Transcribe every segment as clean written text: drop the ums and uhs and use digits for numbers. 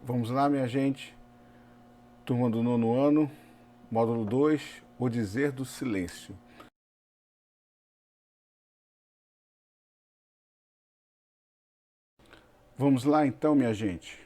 Vamos lá, minha gente. Turma do nono ano, módulo 2, o dizer do silêncio. Vamos lá então, minha gente.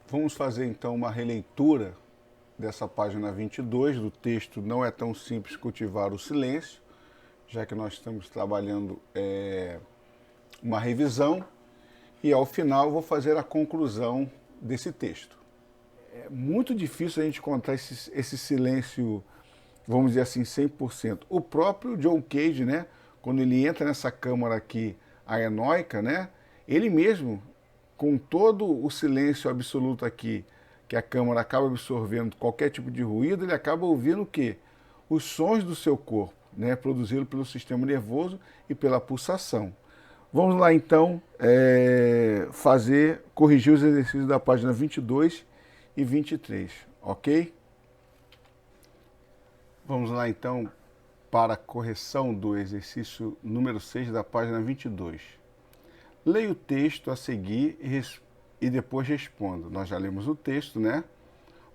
Vamos fazer então uma releitura dessa página 22 do texto Não é tão simples cultivar o silêncio, já que nós estamos trabalhando uma revisão, e ao final vou fazer a conclusão desse texto. É muito difícil a gente encontrar esse silêncio, vamos dizer assim, 100%. O próprio John Cage, né, quando ele entra nessa câmara aqui, a enóica, né, ele mesmo, com todo o silêncio absoluto aqui, que a câmara acaba absorvendo qualquer tipo de ruído, ele acaba ouvindo o quê? Os sons do seu corpo, né, produzido pelo sistema nervoso e pela pulsação. Vamos lá então corrigir os exercícios da página 22 e 23, ok? Vamos lá então para a correção do exercício número 6 da página 22. Leia o texto a seguir e depois responda. Nós já lemos o texto, né?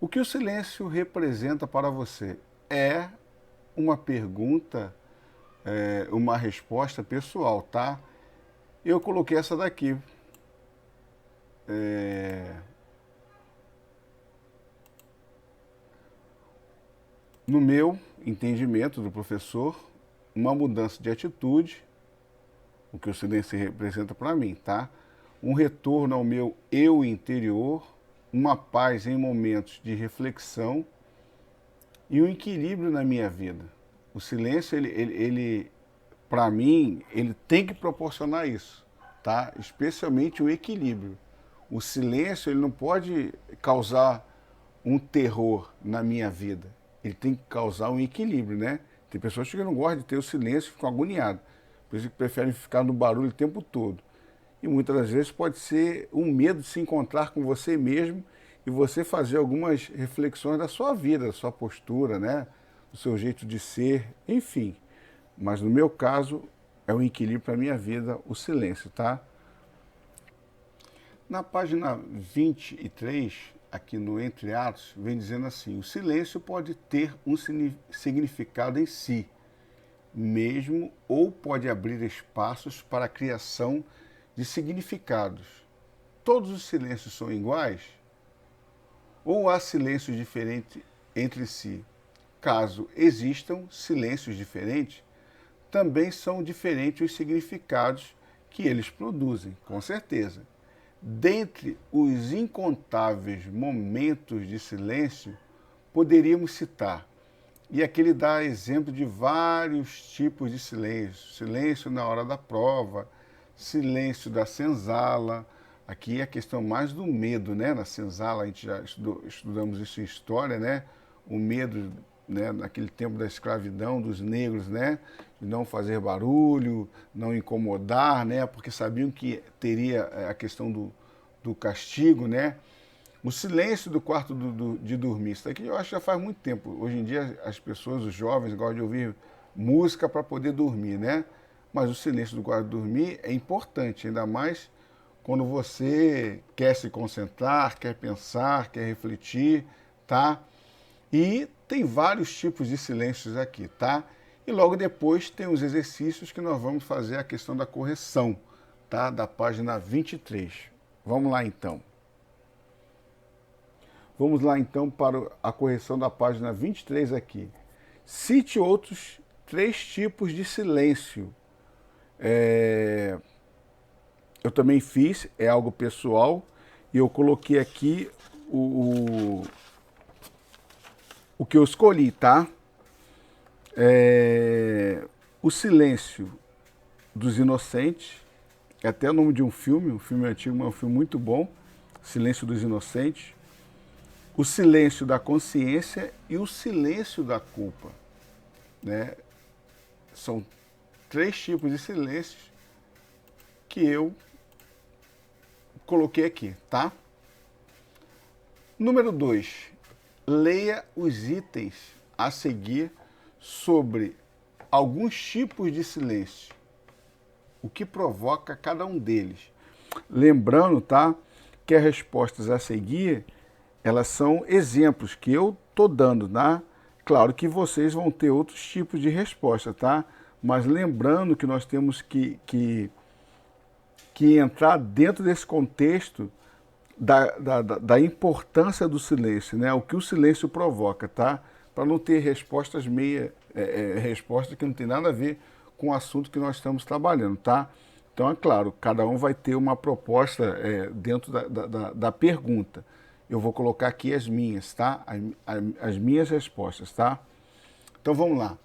O que o silêncio representa para você? É uma pergunta, uma resposta pessoal, tá? Eu coloquei essa daqui. No meu entendimento do professor, uma mudança de atitude, o que o silêncio representa para mim, tá? Um retorno ao meu eu interior, uma paz em momentos de reflexão e um equilíbrio na minha vida. O silêncio, ele para mim, ele tem que proporcionar isso, tá? Especialmente o equilíbrio. O silêncio, ele não pode causar um terror na minha vida. Ele tem que causar um equilíbrio, né? Tem pessoas que não gostam de ter o silêncio e ficam agoniadas. Por isso que preferem ficar no barulho o tempo todo. E muitas das vezes pode ser um medo de se encontrar com você mesmo e você fazer algumas reflexões da sua vida, da sua postura, né? Do seu jeito de ser, enfim. Mas no meu caso, é um equilíbrio para a minha vida, o silêncio, tá? Na página 23, aqui no Entre Atos, vem dizendo assim: o silêncio pode ter um significado em si, mesmo, ou pode abrir espaços para a criação de significados. Todos os silêncios são iguais? Ou há silêncios diferentes entre si? Caso existam silêncios diferentes, também são diferentes os significados que eles produzem, com certeza. Dentre os incontáveis momentos de silêncio, poderíamos citar, e aqui ele dá exemplo de vários tipos de silêncio: silêncio na hora da prova, silêncio da senzala. Aqui é a questão mais do medo, né? Na senzala, a gente já estudamos isso em história, né? O medo, né, naquele tempo da escravidão dos negros, né, de não fazer barulho, não incomodar, né, porque sabiam que teria a questão do castigo, né. O silêncio do quarto de dormir, isso aqui eu acho que já faz muito tempo. Hoje em dia as pessoas, os jovens, gostam de ouvir música para poder dormir, né, mas o silêncio do quarto de dormir é importante, ainda mais quando você quer se concentrar, quer pensar, quer refletir, tá? E tem vários tipos de silêncios aqui, tá? E logo depois tem os exercícios que nós vamos fazer a questão da correção, tá? Da página 23. Vamos lá então. Vamos lá então para a correção da página 23 aqui. Cite outros 3 tipos de silêncio. Eu também fiz, é algo pessoal, e eu coloquei aqui o que eu escolhi, tá? O Silêncio dos Inocentes, é até o nome de um filme antigo, mas é um filme muito bom, Silêncio dos Inocentes. O Silêncio da Consciência e o Silêncio da Culpa, né? São 3 tipos de silêncios que eu coloquei aqui, tá? Número 2, leia os itens a seguir sobre alguns tipos de silêncio, o que provoca cada um deles. Lembrando, tá, que as respostas a seguir, elas são exemplos que eu estou dando, tá? Claro que vocês vão ter outros tipos de resposta, tá? Mas lembrando que nós temos que entrar dentro desse contexto da importância do silêncio, né? O que o silêncio provoca, tá? Para não ter respostas respostas que não tem nada a ver com o assunto que nós estamos trabalhando, tá? Então, é claro, cada um vai ter uma proposta dentro da pergunta. Eu vou colocar aqui as minhas, tá? As minhas respostas, tá? Então, vamos lá.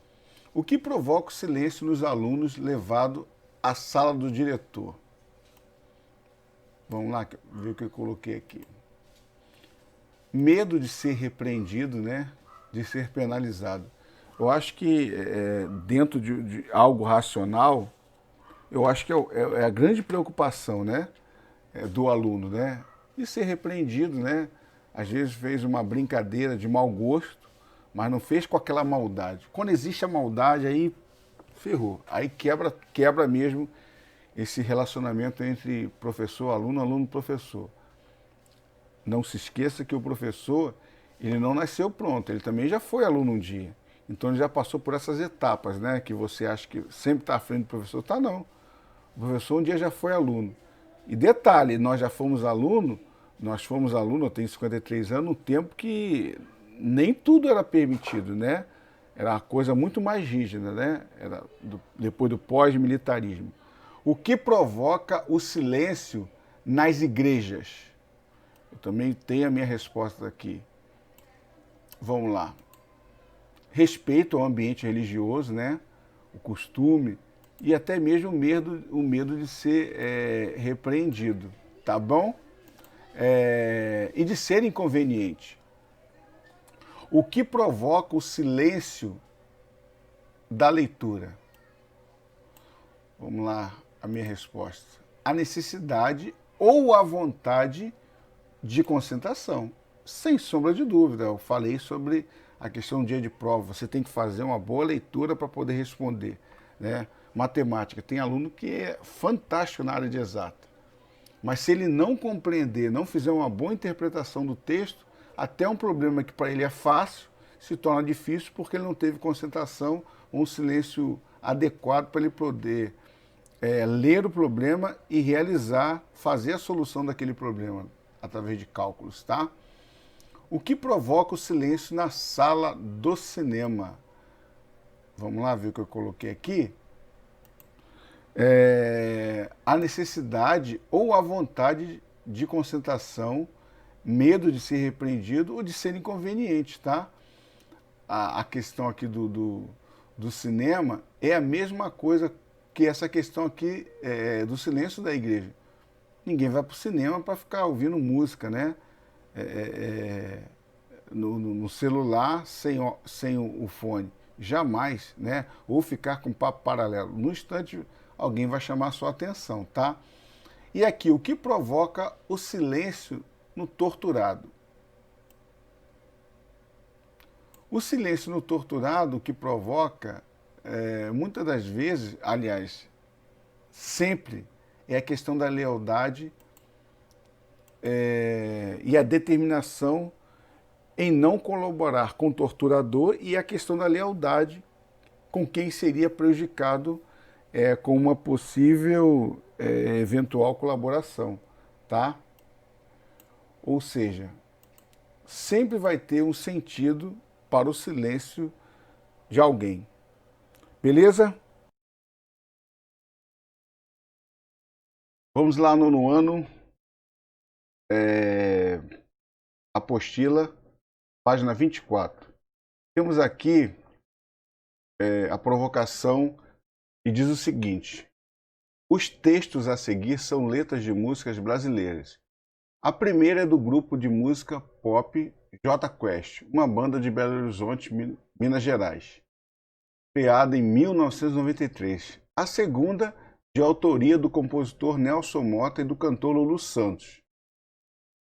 O que provoca o silêncio nos alunos levado à sala do diretor? Vamos lá, ver o que eu coloquei aqui. Medo de ser repreendido, né? De ser penalizado. Eu acho que dentro de algo racional, eu acho que é a grande preocupação, né? Do aluno, né? De ser repreendido, né? Às vezes fez uma brincadeira de mau gosto, mas não fez com aquela maldade. Quando existe a maldade, aí ferrou. Aí quebra mesmo esse relacionamento entre professor-aluno, aluno-professor. Não se esqueça que o professor, ele não nasceu pronto, ele também já foi aluno um dia. Então ele já passou por essas etapas, né? Que você acha que sempre está à frente do professor. Tá, não. O professor um dia já foi aluno. E detalhe, nós fomos aluno, eu tenho 53 anos, no tempo que nem tudo era permitido, né? Era uma coisa muito mais rígida, né? Depois do pós-militarismo. O que provoca o silêncio nas igrejas? Eu também tenho a minha resposta aqui. Vamos lá. Respeito ao ambiente religioso, né? O costume e até mesmo o medo de ser repreendido, tá bom? E de ser inconveniente. O que provoca o silêncio da leitura? Vamos lá, a minha resposta. A necessidade ou a vontade de concentração. Sem sombra de dúvida, eu falei sobre a questão do dia de prova. Você tem que fazer uma boa leitura para poder responder, né? Matemática, tem aluno que é fantástico na área de exata. Mas se ele não compreender, não fizer uma boa interpretação do texto, até um problema que para ele é fácil, se torna difícil porque ele não teve concentração ou um silêncio adequado para ele poder ler o problema e fazer a solução daquele problema através de cálculos, tá? O que provoca o silêncio na sala do cinema? Vamos lá ver o que eu coloquei aqui. A necessidade ou a vontade de concentração, medo de ser repreendido ou de ser inconveniente, tá? A questão aqui do cinema é a mesma coisa que essa questão aqui do silêncio da igreja. Ninguém vai para o cinema para ficar ouvindo música, né? No celular sem o fone. Jamais, né? Ou ficar com papo paralelo. No instante, alguém vai chamar a sua atenção, tá? E aqui, o que provoca o silêncio no torturado? O silêncio no torturado, o que provoca, muitas das vezes, aliás, sempre, é a questão da lealdade e a determinação em não colaborar com o torturador e a questão da lealdade com quem seria prejudicado com uma possível eventual colaboração, tá? Ou seja, sempre vai ter um sentido para o silêncio de alguém. Beleza? Vamos lá, nono ano, apostila, página 24. Temos aqui a provocação e diz o seguinte: os textos a seguir são letras de músicas brasileiras. A primeira é do grupo de música pop J Quest, uma banda de Belo Horizonte, Minas Gerais, criada em 1993. A segunda, de autoria do compositor Nelson Motta e do cantor Lulu Santos,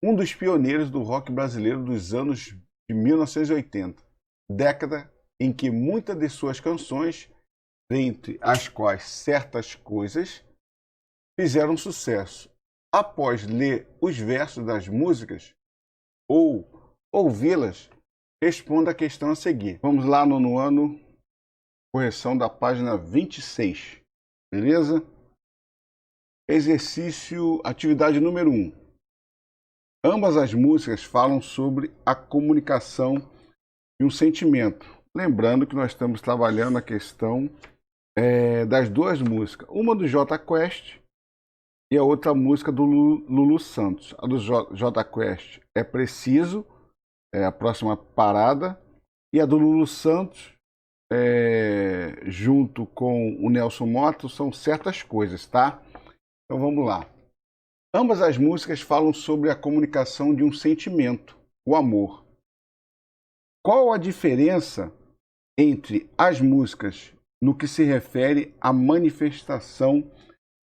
um dos pioneiros do rock brasileiro dos anos de 1980, década em que muitas de suas canções, dentre as quais Certas Coisas, fizeram sucesso. após ler os versos das músicas ou ouvi-las, responda a questão a seguir. Vamos lá, nono ano, correção da página 26, beleza? Exercício, atividade número 1. Ambas as músicas falam sobre a comunicação de um sentimento. Lembrando que nós estamos trabalhando a questão das duas músicas. Uma do Jota Quest e a outra música do Lulu Santos. A do Jota Quest é Preciso, é a próxima parada. E a do Lulu Santos, junto com o Nelson Mota, são Certas Coisas, tá? Então vamos lá. Ambas as músicas falam sobre a comunicação de um sentimento, o amor. Qual a diferença entre as músicas no que se refere à manifestação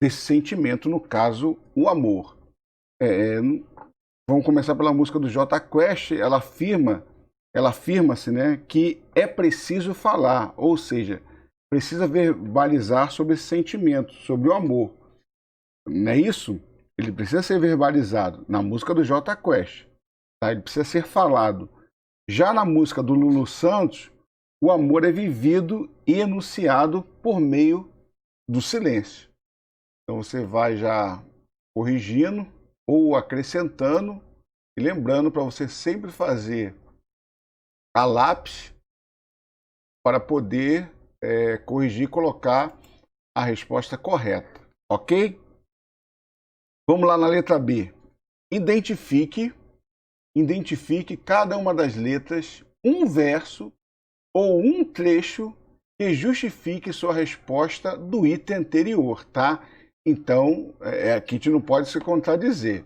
desse sentimento, no caso, o amor? Vamos começar pela música do Jota Quest. Ela afirma-se, né, que é preciso falar, ou seja, precisa verbalizar sobre esse sentimento, sobre o amor. Não é isso? Ele precisa ser verbalizado na música do Jota Quest, tá? Ele precisa ser falado. Já na música do Lulu Santos, o amor é vivido e enunciado por meio do silêncio. Então você vai já corrigindo ou acrescentando e lembrando para você sempre fazer a lápis para poder corrigir e colocar a resposta correta, ok? Vamos lá na letra B. Identifique cada uma das letras, um verso ou um trecho que justifique sua resposta do item anterior, tá? Então, aqui a gente não pode se contradizer.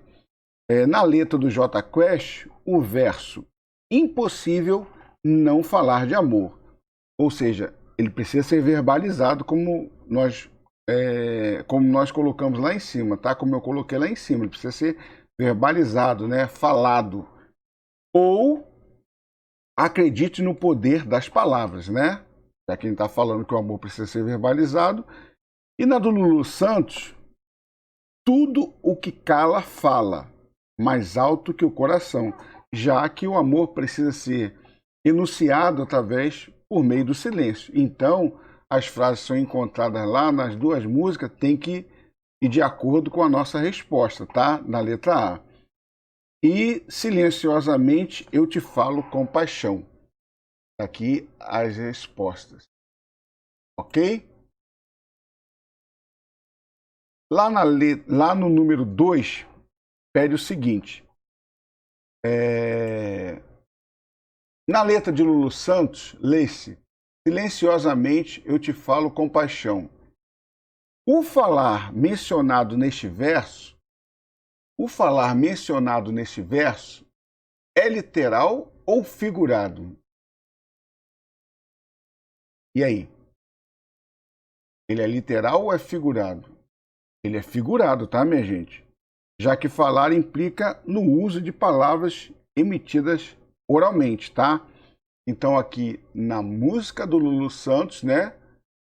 Na letra do Jota Quest, o verso impossível não falar de amor. Ou seja, ele precisa ser verbalizado como nós colocamos lá em cima, tá? Como eu coloquei lá em cima, ele precisa ser verbalizado, né? Falado. Ou acredite no poder das palavras, né? Já que a gente está falando que o amor precisa ser verbalizado. E na do Lulu Santos, tudo o que cala fala, mais alto que o coração, já que o amor precisa ser enunciado por meio do silêncio. Então, as frases são encontradas lá nas duas músicas, tem que ir de acordo com a nossa resposta, tá? Na letra A. E silenciosamente eu te falo com paixão. Aqui as respostas. Ok? Lá no número 2, pede o seguinte. Na letra de Lulu Santos, lê-se: silenciosamente eu te falo com paixão. O falar mencionado neste verso é literal ou figurado? E aí? Ele é literal ou é figurado? Ele é figurado, tá, minha gente? Já que falar implica no uso de palavras emitidas oralmente, tá? Então aqui na música do Lulu Santos, né?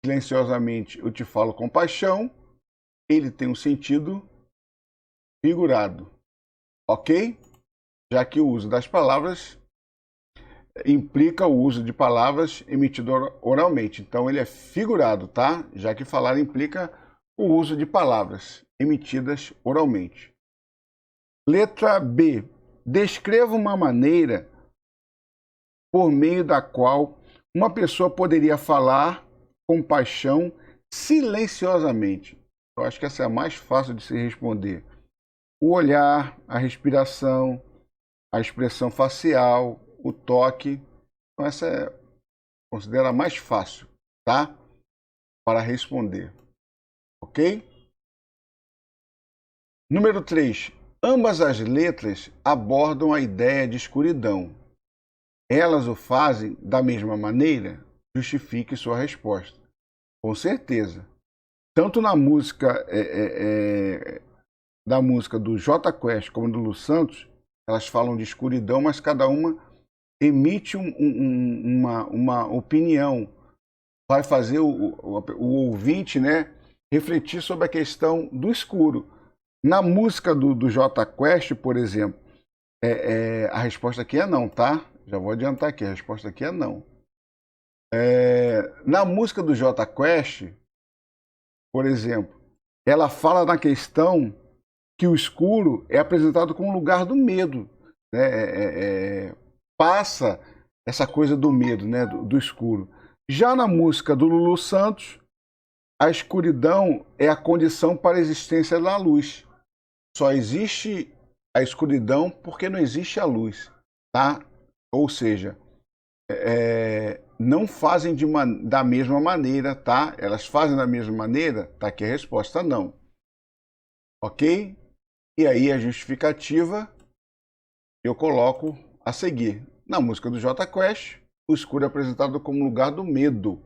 Silenciosamente eu te falo com paixão, ele tem um sentido figurado, ok? Já que o uso das palavras implica o uso de palavras emitidas oralmente. Então ele é figurado, tá? Já que falar implica o uso de palavras emitidas oralmente. Letra B. Descreva uma maneira por meio da qual uma pessoa poderia falar com paixão silenciosamente. Eu acho que essa é a mais fácil de se responder. O olhar, a respiração, a expressão facial, o toque. Então essa considera a mais fácil, tá? Para responder. Ok? Número 3. Ambas as letras abordam a ideia de escuridão. Elas o fazem da mesma maneira? Justifique sua resposta. Com certeza. Tanto na música da música do Jota Quest como do Lulu Santos, elas falam de escuridão, mas cada uma emite uma opinião. Vai fazer o ouvinte, né, refletir sobre a questão do escuro. Na música do Jota Quest, por exemplo, a resposta aqui é não, tá? Já vou adiantar aqui, a resposta aqui é não. Na música do Jota Quest, por exemplo, ela fala na questão que o escuro é apresentado como lugar do medo, né? Passa essa coisa do medo, né? Do escuro. Já na música do Lulu Santos, a escuridão é a condição para a existência da luz. Só existe a escuridão porque não existe a luz, tá? Ou seja, não fazem da mesma maneira, tá? Elas fazem da mesma maneira? Tá aqui a resposta, não. Ok? E aí a justificativa eu coloco a seguir. Na música do Jota Quest, o escuro é apresentado como lugar do medo.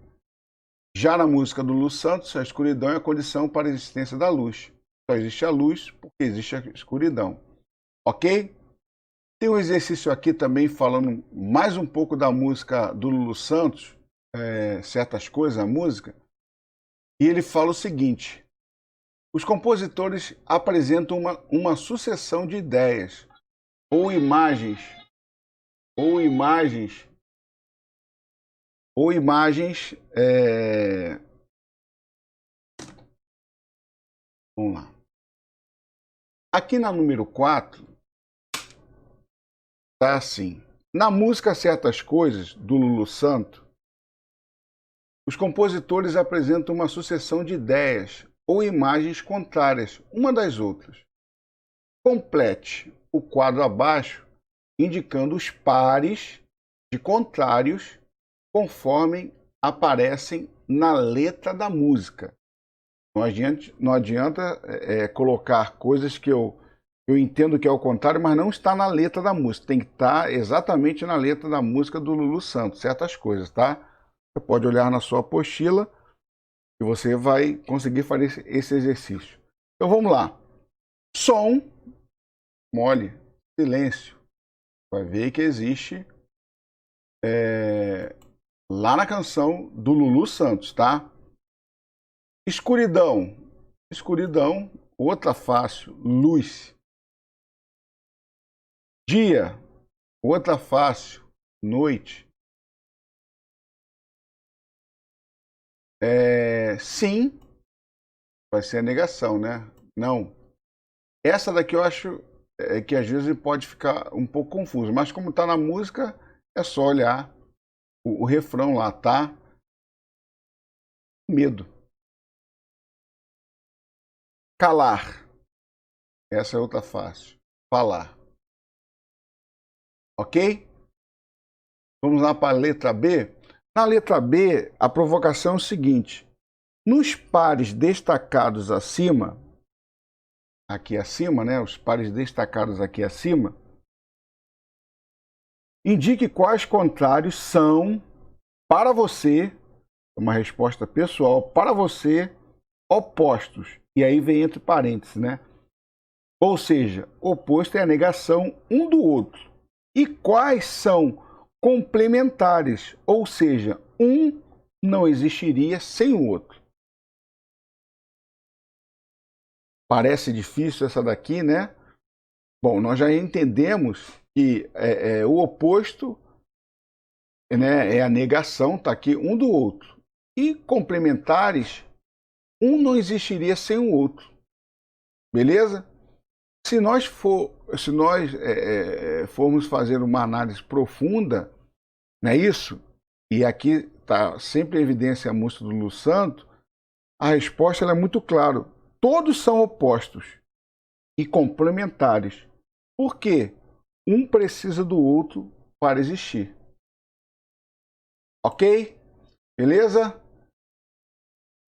Já na música do Lulu Santos, a escuridão é a condição para a existência da luz. Só existe a luz porque existe a escuridão. Ok? Tem um exercício aqui também falando mais um pouco da música do Lulu Santos, certas coisas, a música, e ele fala o seguinte: os compositores apresentam uma sucessão de ideias ou imagens vamos lá. Aqui na número 4 tá assim: na música Certas Coisas do Lulu Santos, os compositores apresentam uma sucessão de ideias ou imagens contrárias uma das outras. Complete o quadro abaixo indicando os pares de contrários conforme aparecem na letra da música. Não adianta colocar coisas que eu entendo que é o contrário, mas não está na letra da música. Tem que estar exatamente na letra da música do Lulu Santos, certas coisas, tá? Você pode olhar na sua apostila e você vai conseguir fazer esse exercício. Então vamos lá. Som, mole, silêncio. Vai ver que existe lá na canção do Lulu Santos, tá? Escuridão. Escuridão, outra fácil, luz. Dia, outra fácil, noite. Sim, vai ser a negação, né? Não. Essa daqui eu acho que às vezes pode ficar um pouco confuso, mas como está na música, é só olhar o refrão lá, tá? Medo. Calar. Essa é outra fácil. Falar. Ok? Vamos lá para a letra B? Na letra B, a provocação é o seguinte: nos pares destacados acima, aqui acima, né? Os pares destacados aqui acima, indique quais contrários são, para você, uma resposta pessoal, para você, opostos. E aí vem entre parênteses, né? Ou seja, oposto é a negação um do outro. E quais são complementares? Ou seja, um não existiria sem o outro. Parece difícil essa daqui, né? Bom, nós já entendemos que o oposto, né, é a negação, tá aqui, um do outro. E complementares, um não existiria sem o outro. Beleza? Se nós formos fazer uma análise profunda, não é isso? E aqui está sempre em evidência a música do Lulu Santos, a resposta é muito clara. Todos são opostos e complementares. Por quê? Um precisa do outro para existir. Ok? Beleza?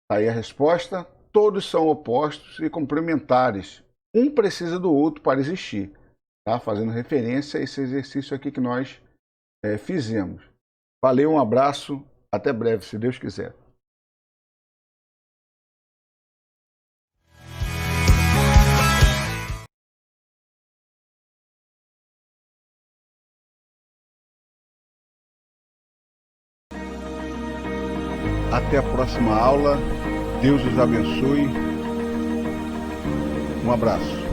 Aí a resposta: todos são opostos e complementares. Um precisa do outro para existir. Tá? Fazendo referência a esse exercício aqui que nós fizemos. Valeu, um abraço, até breve, se Deus quiser. Até a próxima aula. Deus os abençoe. Um abraço.